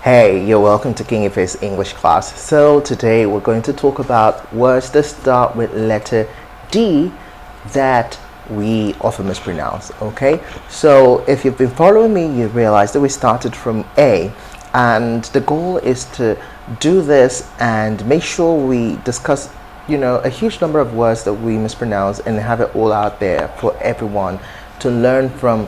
Hey, you're welcome to King Ife's English class. So today we're going to talk about words that start with letter D that we often mispronounce. Okay, so if you've been following me, you realize that we started from A, and the goal is to do this and make sure we discuss a huge number of words that we mispronounce and have it all out there for everyone to learn from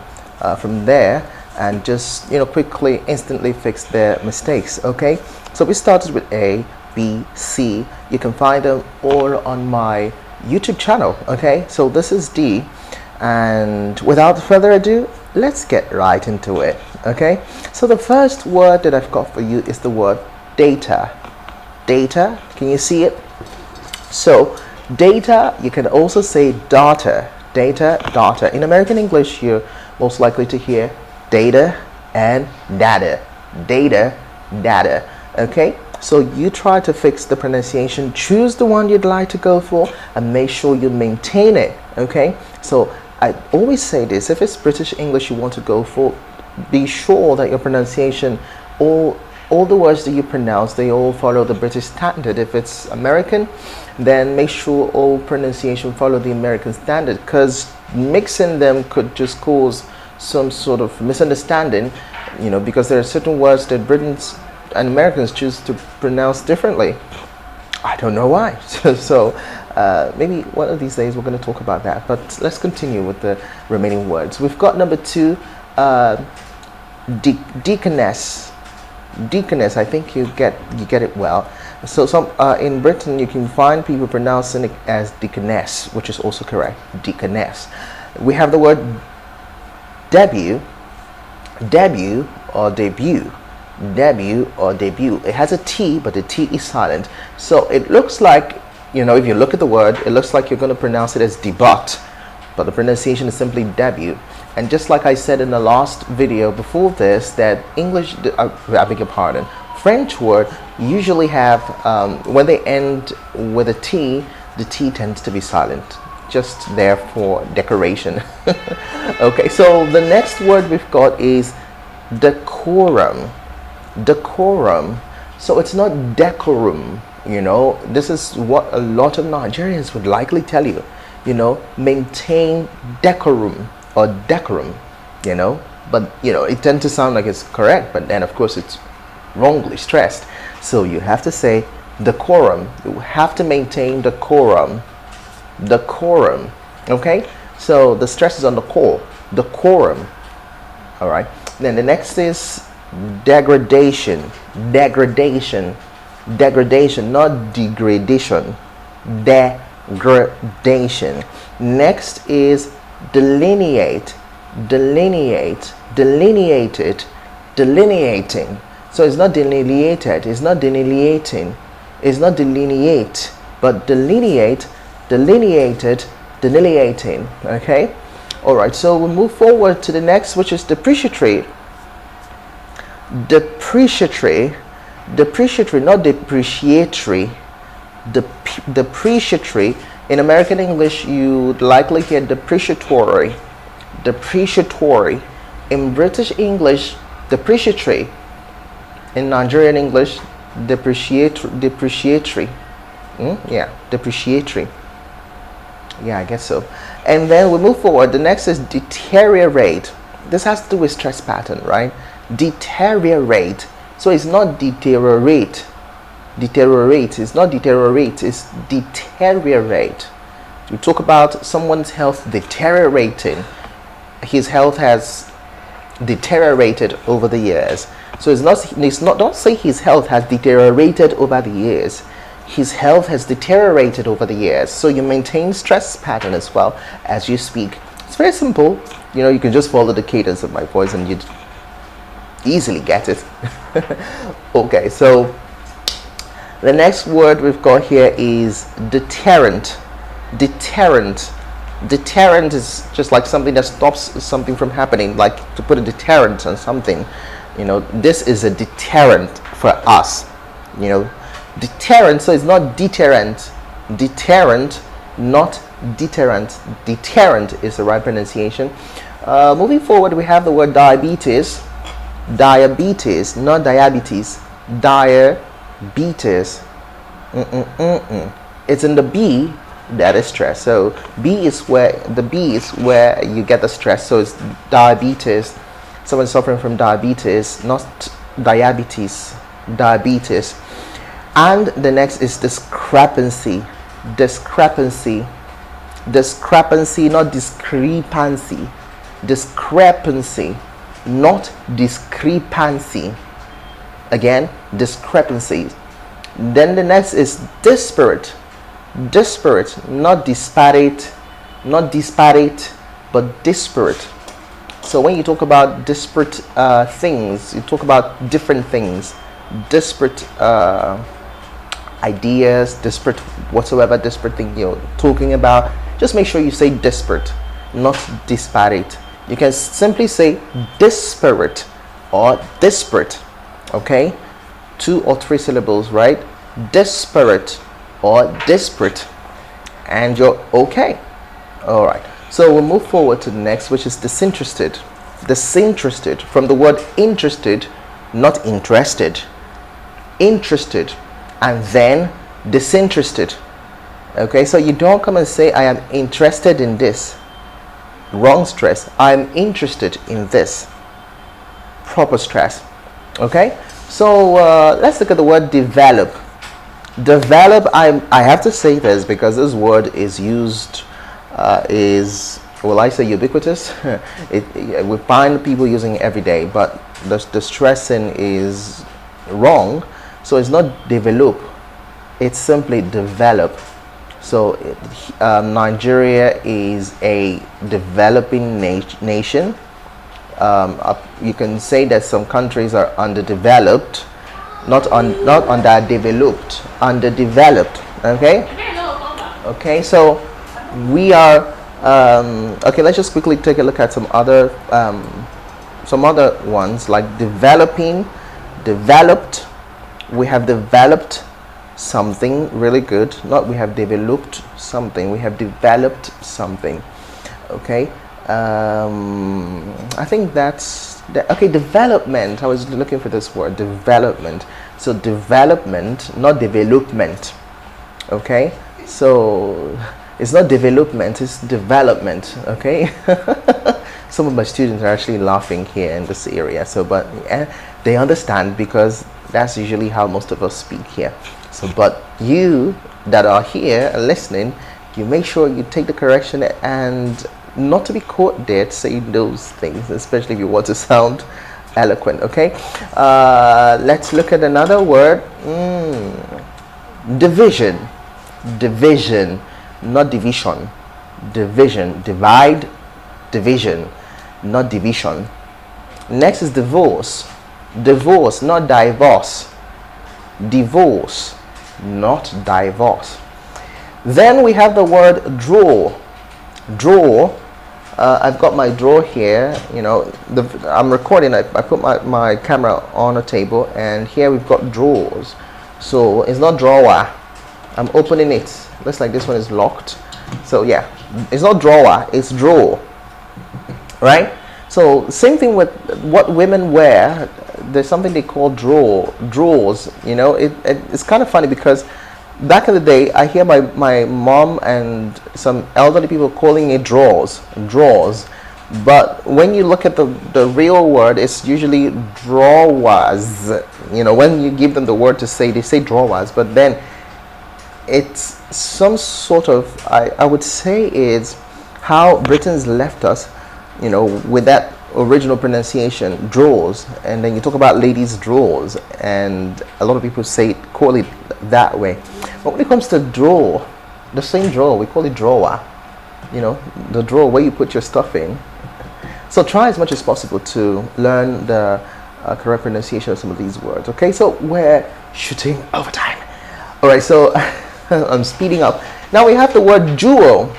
there, and just quickly instantly fix their mistakes. Okay, so we started with A, B, C. You can find them all on my YouTube channel. Okay, so this is D, and without further ado, let's get right into it. Okay, so the first word that I've got for you is the word data. Data, can you see it? So data, you can also say data. Data. In American English, you're most likely to hear data and data. Data. Okay, so you try to fix the pronunciation, choose the one you'd like to go for, and make sure you maintain it. Okay, so I always say this: if it's British English you want to go for, be sure that your pronunciation, all the words that you pronounce, they all follow the British standard. If it's American, then make sure all pronunciation follow the American standard, because mixing them could just cause some sort of misunderstanding, because there are certain words that Britons and Americans choose to pronounce differently. I don't know why. So maybe one of these days we're going to talk about that, but let's continue with the remaining words. We've got number 2, deaconess. Deaconess, I think you get it well. So in Britain you can find people pronouncing it as deaconess, which is also correct, deaconess. We have the word debut or debut. It has a T, but the T is silent. So it looks like, if you look at the word, it looks like you're going to pronounce it as debut, but the pronunciation is simply debut. And just like I said in the last video before this, that I beg your pardon, French word usually have, when they end with a T, the T tends to be silent, just there for decoration. Okay, so the next word we've got is decorum. Decorum. So it's not decorum. This is what a lot of Nigerians would likely tell you. Maintain decorum or decorum. But it tends to sound like it's correct, but then of course it's wrongly stressed. So you have to say decorum. You have to maintain decorum. Decorum. Okay, so the stress is on the core, decorum. All right, then the next is degradation. Not degradation. Degradation. Next is delineate. Delineating. So it's not delineated, it's not delineating, it's not delineate, but delineate, delineated, delineating. Okay, all right, so we'll move forward to the next, which is depreciatory. Depreciatory, not depreciatory. Depreciatory. In American English you would likely hear depreciatory. In British English, depreciatory. In Nigerian English, depreciatory. Depreciatory. Yeah, I guess so. And then we move forward. The next is deteriorate. This has to do with stress pattern, right? Deteriorate. So it's not deteriorate. It's not deteriorate, it's deteriorate. We talk about someone's health deteriorating. His health has deteriorated over the years. So it's not, don't say his health has deteriorated over the years. His health has deteriorated over the years. So you maintain stress pattern as well as you speak. It's very simple. You can just follow the cadence of my voice and you'd easily get it. Okay, so the next word we've got here is deterrent. Deterrent is just like something that stops something from happening, like to put a deterrent on something. This is a deterrent for us. Deterrent, so it's not deterrent. Deterrent, not deterrent. Deterrent is the right pronunciation. Moving forward, we have the word diabetes. Diabetes, not diabetes. Diabetes. It's in the B that is stress. So B is where you get the stress. So it's diabetes. Someone suffering from diabetes, not diabetes. Diabetes. And the next is discrepancy. Discrepancy. Discrepancy, not discrepancy. Discrepancy, not discrepancy. Again, discrepancy. Then the next is disparate. Disparate, not disparate, not disparate, but disparate. So when you talk about disparate things, you talk about different things, disparate ideas, disparate whatsoever disparate thing you're talking about. Just make sure you say disparate, not disparate. You can simply say disparate or disparate. Okay, 2 or 3 syllables, right? Disparate or disparate, and you're okay. All right, so we'll move forward to the next, which is disinterested. Disinterested, from the word interested, not interested. Interested, and then disinterested. Okay, so you don't come and say I am interested in this. Wrong stress. I'm interested in this. Proper stress. Okay, so let's look at the word develop. Develop, I have to say this because this word is used, will I say ubiquitous? We find people using it every day, but the stressing is wrong. So it's not develop, it's simply develop. So Nigeria is a developing nation. You can say that some countries are underdeveloped, not underdeveloped, underdeveloped. Okay, so we are okay. Let's just quickly take a look at some other ones, like developing, developed. We have developed something really good. Not we have developed something, we have developed something. Okay, I think that's okay. Development, I was looking for this word, development. So development, not development. Okay, so it's not development, it's development. Okay. Some of my students are actually laughing here in this area, so but they understand because that's usually how most of us speak here. So but you that are here and listening, you make sure you take the correction and not to be caught dead saying those things, especially if you want to sound eloquent. Okay, let's look at another word. Division. Division, not division. Division, divide, division, not division. Next is divorce. Divorce, not divorce. Divorce, not divorce. Then we have the word draw. Draw. I've got my drawer here. You know, I'm recording. I put my camera on a table, and here we've got drawers. So it's not drawer. I'm opening it. Looks like this one is locked. So yeah, it's not drawer. It's drawer. Right. So same thing with what women wear. There's something they call drawers. You know, it's kind of funny because back in the day, I hear my mom and some elderly people calling it drawers. But when you look at the real word, it's usually drawers. You know, when you give them the word to say, they say drawers. But then it's some sort of, I would say it's how Britain's left us, you know, with that original pronunciation, drawers. And then you talk about ladies' drawers, and a lot of people call it that way. But when it comes to drawer, the same drawer, we call it drawer. You know, the drawer where you put your stuff in. So try as much as possible to learn the correct pronunciation of some of these words. Okay, so we're shooting overtime. All right, so I'm speeding up. Now we have the word jewel.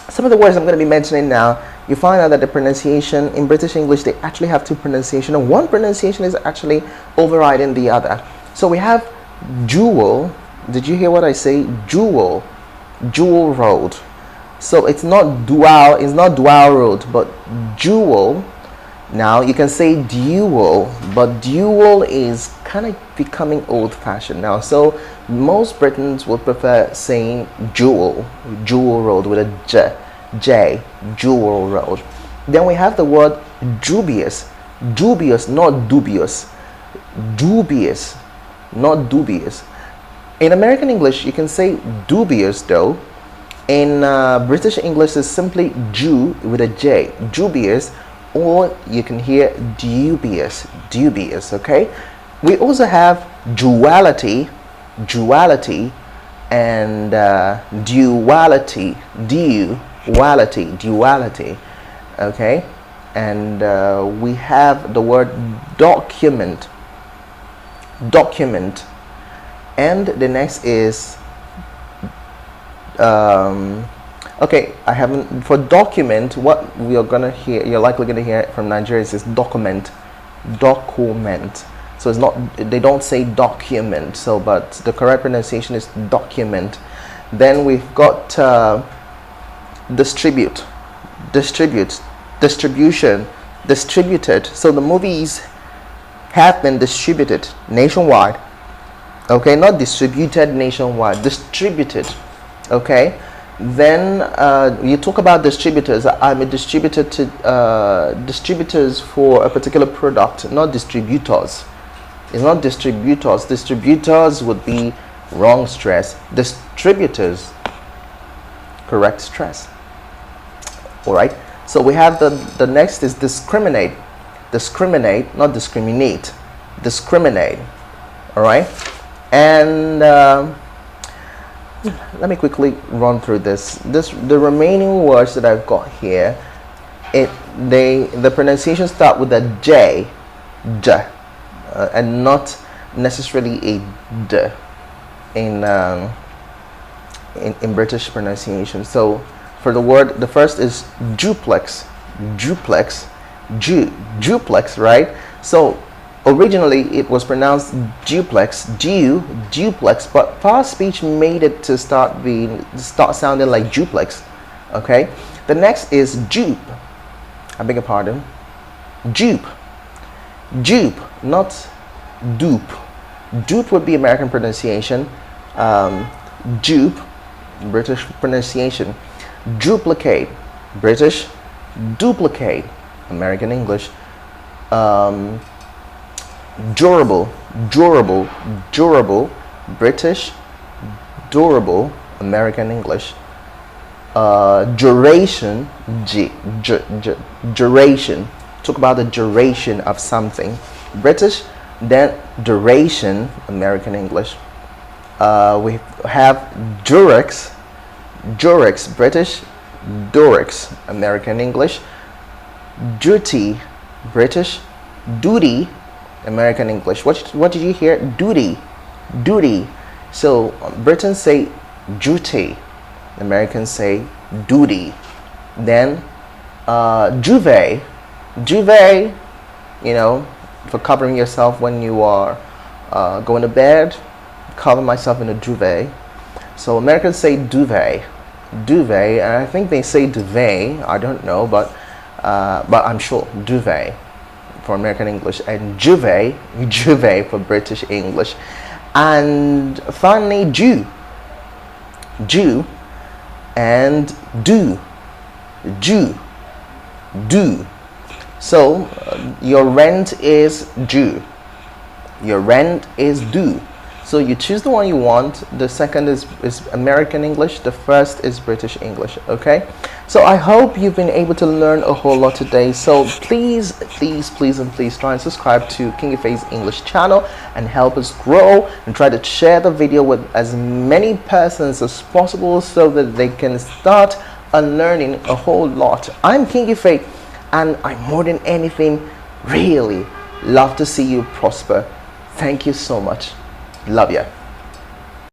Some of the words I'm going to be mentioning now, you find out that the pronunciation in British English, they actually have two pronunciations, and one pronunciation is actually overriding the other. So we have jewel. Did you hear what I say? Jewel. Jewel road. So it's not dual road, but jewel. Now you can say dual, but dual is kind of becoming old-fashioned now. So most Britons would prefer saying jewel, jewel road with a J, jewel road. Then we have the word dubious, dubious, not dubious, dubious, not dubious. In American English, you can say dubious though. In British English, it's simply Jew with a J, dubious, or you can hear dubious, dubious, okay? We also have duality, duality, and duality, duality, duality, okay? And we have the word document, document, and the next is okay, I haven't, for document, what we are gonna hear, you're likely gonna hear it from Nigerians is document, document. So it's not, they don't say document, so, but the correct pronunciation is document. Then we've got distribute, distribute, distribution, distributed. So the movies have been distributed nationwide, okay, not distributed nationwide, distributed, okay. Then you talk about distributors. I'm a distributor to distributors for a particular product, not distributors. It's not distributors. Distributors would be wrong stress. Distributors, correct stress. All right. So we have the next is discriminate. Discriminate, not discriminate. Discriminate. All right. And let me quickly run through this. The remaining words that I've got here, the pronunciation start with a J, and not necessarily a D in British pronunciation. So for the word, the first is duplex, duplex, duplex, right? So originally it was pronounced duplex, duplex, but fast speech made it to start sounding like duplex. Okay. The next is dupe. I beg your pardon. Dupe. Dupe, not dupe. Dupe would be American pronunciation. Dupe, British pronunciation. Duplicate, British. Duplicate, American English. Durable, durable, durable, British. Durable, American English. Duration, duration. Talk about the duration of something, British. Then duration, American English. We have durex, durex, British. Durex, American English. Duty, British. Duty, American English. What did you hear? Duty, duty. So Britons say duty, Americans say duty. Then duvet, duvet, you know, for covering yourself when you are going to bed. Cover myself in a duvet. So Americans say duvet, duvet, and I think they say duvet. I don't know, but I'm sure duvet for American English, and juvet, juvet for British English. And finally Jew, Jew, and do, Jew, do. So your rent is due, your rent is due. So you choose the one you want. The second is American English, the first is British English. Okay, so I hope you've been able to learn a whole lot today. So please, please, please, and please try and subscribe to King Ife's English channel and help us grow, and try to share the video with as many persons as possible so that they can start unlearning a whole lot. I'm King Ife, and I more than anything really love to see you prosper. Thank you so much. Love ya.